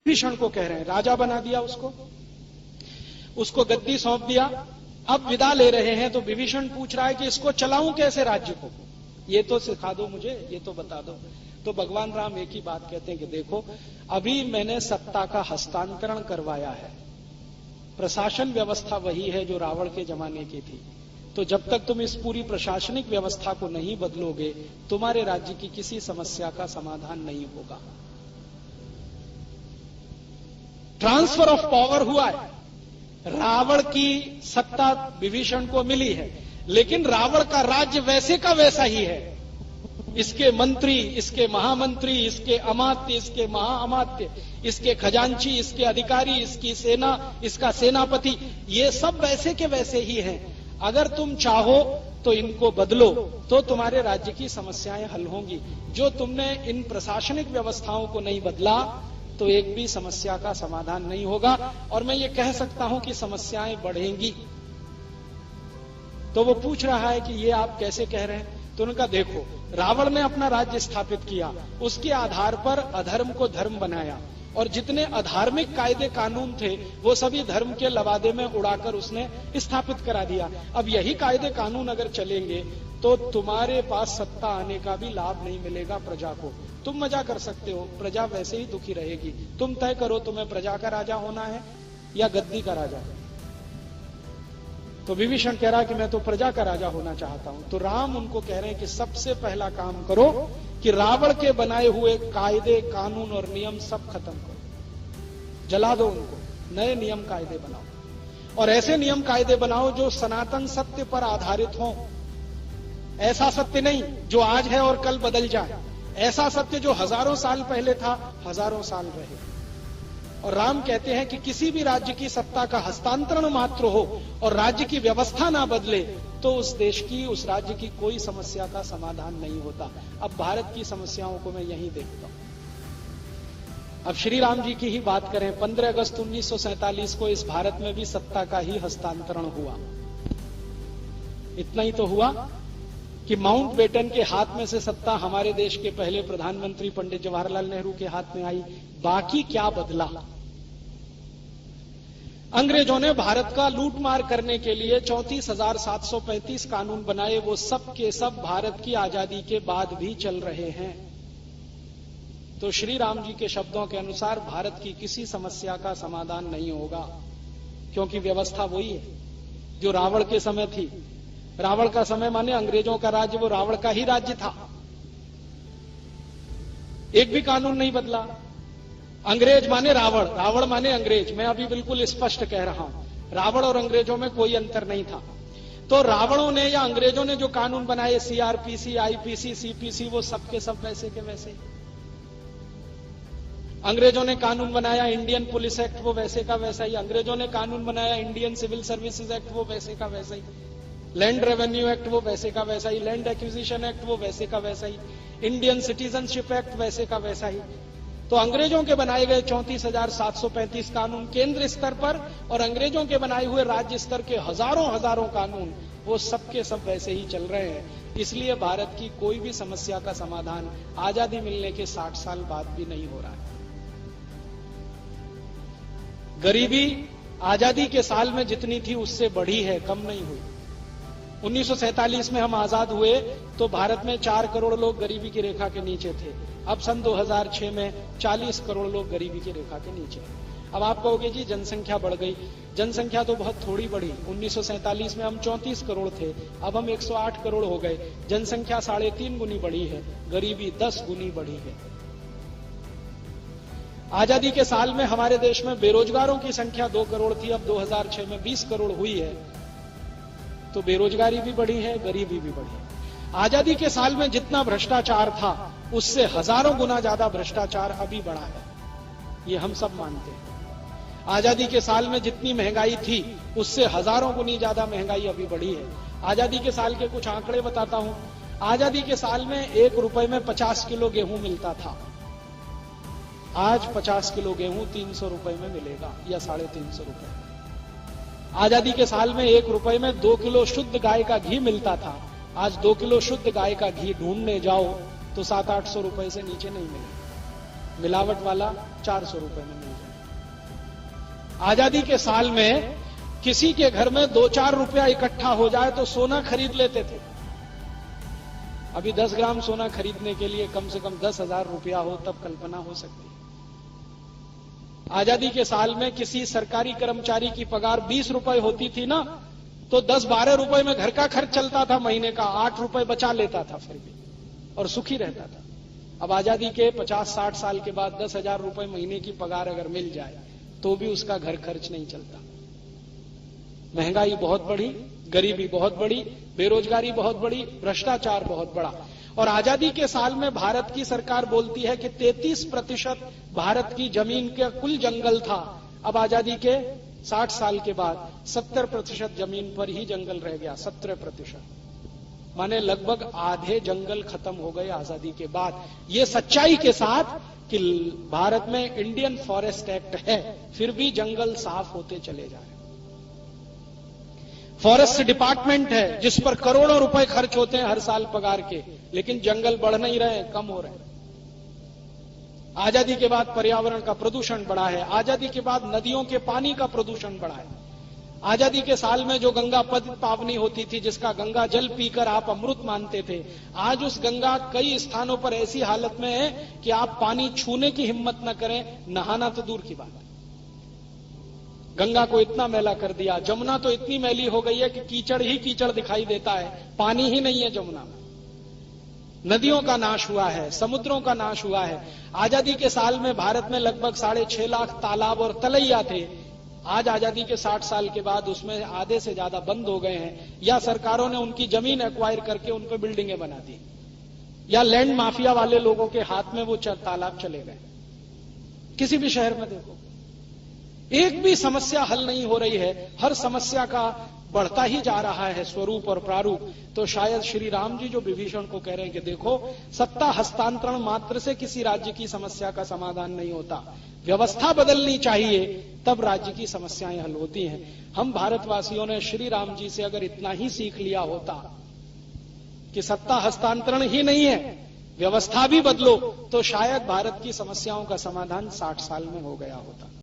विभीषण को कह रहे हैं, राजा बना दिया उसको गद्दी सौंप दिया। अब विदा ले रहे हैं तो विभीषण पूछ रहा है कि इसको चलाऊं कैसे राज्य को, ये तो सिखा दो मुझे, ये तो बता दो। तो भगवान राम एक ही बात कहते हैं कि देखो, अभी मैंने सत्ता का हस्तांतरण करवाया है, प्रशासन व्यवस्था वही है जो रावण के जमाने की थी, तो जब तक तुम इस पूरी प्रशासनिक व्यवस्था को नहीं बदलोगे, तुम्हारे राज्य की किसी समस्या का समाधान नहीं होगा। ट्रांसफर ऑफ पावर हुआ है, रावण की सत्ता विभीषण को मिली है, लेकिन रावण का राज्य वैसे का वैसा ही है। इसके मंत्री, इसके महामंत्री, इसके अमात्य, इसके महाअमात्य, इसके खजांची, इसके अधिकारी, इसकी सेना, इसका सेनापति, ये सब वैसे के वैसे ही हैं। अगर तुम चाहो तो इनको बदलो तो तुम्हारे राज्य की समस्याएं हल होंगी। जो तुमने इन प्रशासनिक व्यवस्थाओं को नहीं बदला तो एक भी समस्या का समाधान नहीं होगा, और मैं ये कह सकता हूं कि समस्याएं बढ़ेंगी। तो वो पूछ रहा है कि ये आप कैसे कह रहे हैं? तो उनका देखो, रावण ने अपना राज्य स्थापित किया, उसके आधार पर अधर्म को धर्म बनाया, और जितने अधार्मिक कायदे कानून थे वो सभी धर्म के लवादे में उड़ाकर उसने स्थापित करा दिया। अब यही कायदे कानून अगर चलेंगे तो तुम्हारे पास सत्ता आने का भी लाभ नहीं मिलेगा प्रजा को। तुम मजा कर सकते हो, प्रजा वैसे ही दुखी रहेगी। तुम तय करो, तुम्हें प्रजा का राजा होना है या गद्दी का राजा। तो विभीषण कह रहा कि मैं तो प्रजा का राजा होना चाहता हूं। तो राम उनको कह रहे हैं कि सबसे पहला काम करो कि रावण के बनाए हुए कायदे कानून और नियम सब खत्म करो, जला दो उनको, नए नियम कायदे बनाओ, और ऐसे नियम कायदे बनाओ जो सनातन सत्य पर आधारित हों। ऐसा सत्य नहीं जो आज है और कल बदल जाए, ऐसा सत्य जो हजारों साल पहले था हजारों साल रहे। और राम कहते हैं कि किसी भी राज्य की सत्ता का हस्तांतरण मात्र हो और राज्य की व्यवस्था ना बदले तो उस देश की, उस राज्य की कोई समस्या का समाधान नहीं होता। अब भारत की समस्याओं को मैं यहीं देखता हूं। अब श्री राम जी की ही बात करें, 15 अगस्त 1947 को इस भारत में भी सत्ता का ही हस्तांतरण हुआ। इतना ही तो हुआ कि माउंटबेटन के हाथ में से सत्ता हमारे देश के पहले प्रधानमंत्री पंडित जवाहरलाल नेहरू के हाथ में आई। बाकी क्या बदला? अंग्रेजों ने भारत का लूटमार करने के लिए 34,735 कानून बनाए। वो सब के सब भारत की आजादी के बाद भी चल रहे हैं। तो श्री राम जी के शब्दों के अनुसार भारत की किसी समस्या का समाधान नहीं होगा, क्योंकि व्यवस्था वही है जो रावण के समय थी। रावण का समय माने अंग्रेजों का राज्य, वो रावण का ही राज्य था। एक भी कानून नहीं बदला। अंग्रेज माने रावण, रावण माने अंग्रेज। मैं अभी बिल्कुल स्पष्ट कह रहा हूं, रावण और अंग्रेजों में कोई अंतर नहीं था। तो रावणों ने या अंग्रेजों ने जो कानून बनाए, सीआरपीसी, आईपीसी, सीपीसी, वो सब के सब वैसे के वैसे। अंग्रेजों ने कानून बनाया इंडियन पुलिस एक्ट, वो वैसे का वैसा ही। अंग्रेजों ने कानून बनाया इंडियन सिविल सर्विसेज एक्ट, वो वैसे का वैसा ही। लैंड रेवेन्यू एक्ट, वो वैसे का वैसा ही। लैंड एक्विजिशन एक्ट, वो वैसे का वैसा ही। इंडियन सिटीजनशिप एक्ट, वैसे का वैसा ही। तो अंग्रेजों के बनाए गए 34,735 कानून केंद्र स्तर पर, और अंग्रेजों के बनाए हुए राज्य स्तर के हजारों हजारों कानून, वो सब के सब वैसे ही चल रहे हैं। इसलिए भारत की कोई भी समस्या का समाधान आजादी मिलने के 60 साल बाद भी नहीं हो रहा है। गरीबी आजादी के साल में जितनी थी उससे बढ़ी है, कम नहीं हुई। 1947 में हम आजाद हुए तो भारत में 4 करोड़ लोग गरीबी की रेखा के नीचे थे। अब सन 2006 में 40 करोड़ लोग गरीबी की रेखा के नीचे। अब आप कहोगे जी जनसंख्या बढ़ गई। जनसंख्या तो बहुत थोड़ी बढ़ी। 1947 में हम 34 करोड़ थे, अब हम 108 करोड़ हो गए। जनसंख्या 3.5 गुनी बढ़ी है, गरीबी 10 गुनी बढ़ी है। आजादी के साल में हमारे देश में बेरोजगारों की संख्या 2 करोड़ थी, अब 2006 में 20 करोड़ हुई है। तो बेरोजगारी भी बढ़ी है, गरीबी भी बढ़ी है। आजादी के साल में जितना भ्रष्टाचार था उससे हजारों गुना ज्यादा भ्रष्टाचार अभी बढ़ा है, ये हम सब मानते हैं। आजादी के साल में जितनी महंगाई थी उससे हजारों गुनी ज्यादा महंगाई अभी बढ़ी है। आजादी के साल के कुछ आंकड़े बताता हूं। आजादी के साल में 1 रुपए में 50 किलो गेहूं मिलता था। आज 50 किलो गेहूं 300 रुपए में मिलेगा या 350 रुपए। आजादी के साल में 1 रुपए में 2 किलो शुद्ध गाय का घी मिलता था। आज 2 किलो शुद्ध गाय का घी ढूंढने जाओ तो 700-800 रुपए से नीचे नहीं मिलेगा। मिलावट वाला 400 रुपए में मिल जाए। आजादी के साल में किसी के घर में 2-4 रुपया इकट्ठा हो जाए तो सोना खरीद लेते थे। अभी 10 ग्राम सोना खरीदने के लिए कम से कम 10,000 रुपया हो तब कल्पना हो सकती है। आजादी के साल में किसी सरकारी कर्मचारी की पगार 20 रुपए होती थी ना, तो 10-12 रुपए में घर का खर्च चलता था, महीने का 8 रुपए बचा लेता था फिर भी, और सुखी रहता था। अब आजादी के 50-60 साल के बाद 10,000 रुपए महीने की पगार अगर मिल जाए तो भी उसका घर खर्च नहीं चलता। महंगाई बहुत बढ़ी, गरीबी बहुत बढ़ी, बेरोजगारी बहुत बढ़ी, भ्रष्टाचार बहुत बढ़ा। और आजादी के साल में भारत की सरकार बोलती है कि 33% भारत की जमीन का कुल जंगल था। अब आजादी के 60 साल के बाद 70% जमीन पर ही जंगल रह गया। 17%, माने लगभग आधे जंगल खत्म हो गए आजादी के बाद। ये सच्चाई के साथ कि भारत में इंडियन फॉरेस्ट एक्ट है, फिर भी जंगल साफ होते चले जा रहे। फॉरेस्ट डिपार्टमेंट है जिस पर करोड़ों रुपए खर्च होते हैं हर साल पगार के, लेकिन जंगल बढ़ नहीं रहे, कम हो रहे हैं। आजादी के बाद पर्यावरण का प्रदूषण बढ़ा है। आजादी के बाद नदियों के पानी का प्रदूषण बढ़ा है। आजादी के साल में जो गंगा पावनी होती थी, जिसका गंगा जल पीकर आप अमृत मानते थे, आज उस गंगा कई स्थानों पर ऐसी हालत में है कि आप पानी छूने की हिम्मत न करें, नहाना तो दूर की बात है। गंगा को इतना मैला कर दिया। जमुना तो इतनी मैली हो गई है कि कीचड़ ही कीचड़ दिखाई देता है, पानी ही नहीं है जमुना में। नदियों का नाश हुआ है, समुद्रों का नाश हुआ है। आजादी के साल में भारत में लगभग 6.5 लाख तालाब और तलैया थे। आज आजादी के 60 साल के बाद उसमें आधे से ज्यादा बंद हो गए हैं, या सरकारों ने उनकी जमीन एक्वायर करके उन पर बिल्डिंगें बना दी, या लैंड माफिया वाले लोगों के हाथ में वो तालाब चले गए। किसी भी शहर में देखो, एक भी समस्या हल नहीं हो रही है। हर समस्या का बढ़ता ही जा रहा है स्वरूप और प्रारूप। तो शायद श्री राम जी जो विभीषण को कह रहे हैं कि देखो, सत्ता हस्तांतरण मात्र से किसी राज्य की समस्या का समाधान नहीं होता, व्यवस्था बदलनी चाहिए, तब राज्य की समस्याएं हल होती हैं। हम भारतवासियों ने श्री राम जी से अगर इतना ही सीख लिया होता कि सत्ता हस्तांतरण ही नहीं है, व्यवस्था भी बदलो, तो शायद भारत की समस्याओं का समाधान 60 साल में हो गया होता।